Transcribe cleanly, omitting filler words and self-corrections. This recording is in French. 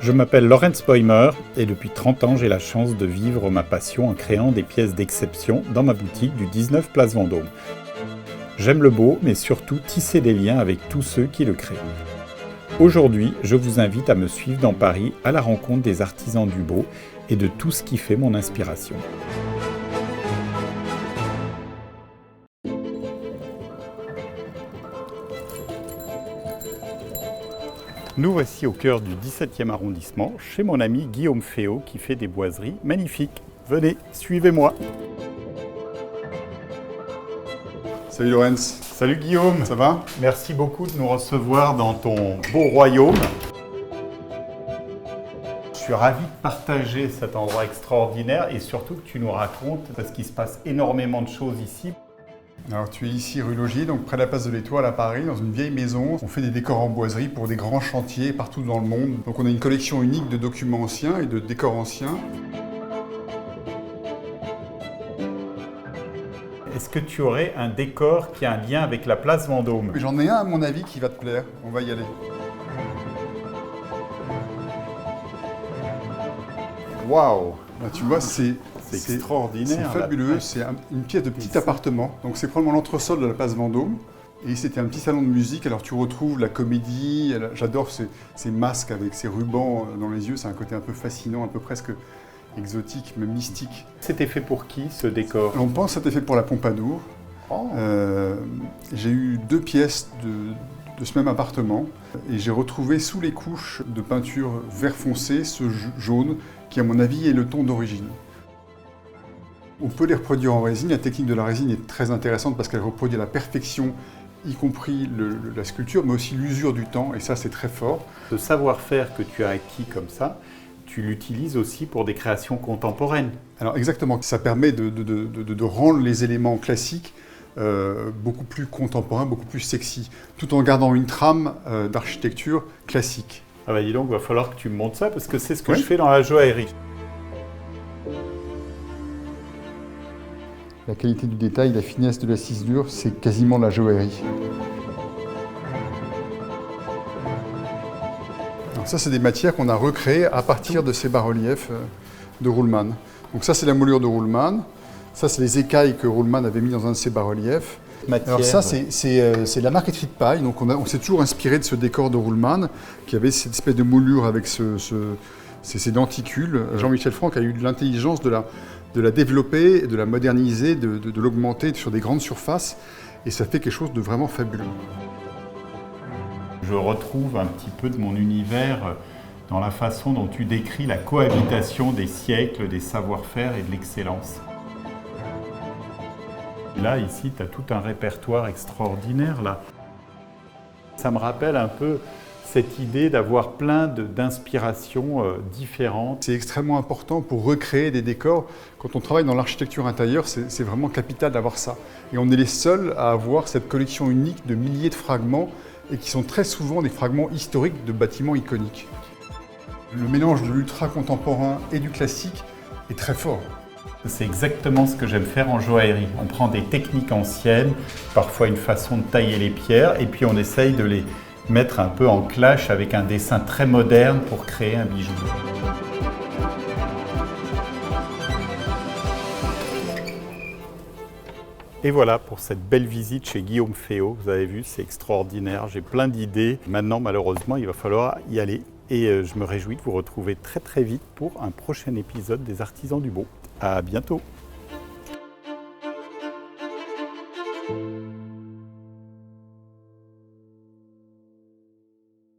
Je m'appelle Lorenz Bäumer et depuis 30 ans, j'ai la chance de vivre ma passion en créant des pièces d'exception dans ma boutique du 19 Place Vendôme. J'aime le beau, mais surtout tisser des liens avec tous ceux qui le créent. Aujourd'hui, je vous invite à me suivre dans Paris à la rencontre des artisans du beau et de tout ce qui fait mon inspiration. Nous voici au cœur du 17e arrondissement, chez mon ami Guillaume Féot qui fait des boiseries magnifiques. Venez, suivez-moi. Salut Lorenz. Salut Guillaume. Ça va? Merci beaucoup de nous recevoir dans ton beau royaume. Je suis ravi de partager cet endroit extraordinaire et surtout que tu nous racontes parce qu'il se passe énormément de choses ici. Alors tu es ici rue Logier, donc près de la place de l'Étoile à Paris, dans une vieille maison. On fait des décors en boiserie pour des grands chantiers partout dans le monde. Donc on a une collection unique de documents anciens et de décors anciens. Est-ce que tu aurais un décor qui a un lien avec la place Vendôme? J'en ai un à mon avis qui va te plaire, on va y aller. Waouh! Tu vois, c'est extraordinaire. C'est fabuleux, c'est une pièce de petit appartement. Donc c'est probablement l'entresol de la place Vendôme. Et c'était un petit salon de musique, alors tu retrouves la comédie, j'adore ces masques avec ces rubans dans les yeux, c'est un côté un peu fascinant, un peu presque exotique, même mystique. C'était fait pour qui ce décor? On pense que c'était fait pour la Pompadour. Oh. J'ai eu 2 pièces de ce même appartement et j'ai retrouvé sous les couches de peinture vert foncé ce jaune qui à mon avis est le ton d'origine. On peut les reproduire en résine. La technique de la résine est très intéressante parce qu'elle reproduit à la perfection, y compris la sculpture, mais aussi l'usure du temps, et ça c'est très fort. Ce savoir-faire que tu as acquis comme ça, tu l'utilises aussi pour des créations contemporaines. Alors exactement, ça permet de rendre les éléments classiques beaucoup plus contemporains, beaucoup plus sexy, tout en gardant une trame d'architecture classique. Ah bah dis donc, il va falloir que tu me montres ça, parce que c'est ce que je fais dans la joaillerie. La qualité du détail, la finesse de la ciselure, c'est quasiment la joaillerie. Alors ça, c'est des matières qu'on a recréées à partir de ces bas-reliefs de Ruhlmann. Donc ça, c'est la moulure de Ruhlmann. Ça, c'est les écailles que Ruhlmann avait mis dans un de ses bas-reliefs. Alors ça, c'est la marqueterie de paille. Donc on s'est toujours inspiré de ce décor de Ruhlmann, qui avait cette espèce de moulure avec ces denticules. Jean-Michel Franck a eu l'intelligence de la développer, de la moderniser, de l'augmenter sur des grandes surfaces. Et ça fait quelque chose de vraiment fabuleux. Je retrouve un petit peu de mon univers dans la façon dont tu décris la cohabitation des siècles, des savoir-faire et de l'excellence. Là, ici, tu as tout un répertoire extraordinaire. Là. Ça me rappelle un peu cette idée d'avoir plein d'inspirations différentes. C'est extrêmement important pour recréer des décors. Quand on travaille dans l'architecture intérieure, c'est vraiment capital d'avoir ça. Et on est les seuls à avoir cette collection unique de milliers de fragments et qui sont très souvent des fragments historiques de bâtiments iconiques. Le mélange de l'ultra contemporain et du classique est très fort. C'est exactement ce que j'aime faire en joaillerie. On prend des techniques anciennes, parfois une façon de tailler les pierres, et puis on essaye de les mettre un peu en clash avec un dessin très moderne pour créer un bijou. Et voilà pour cette belle visite chez Guillaume Féot. Vous avez vu, c'est extraordinaire, j'ai plein d'idées. Maintenant, malheureusement, il va falloir y aller. Et je me réjouis de vous retrouver très très vite pour un prochain épisode des Artisans du Beau. À bientôt!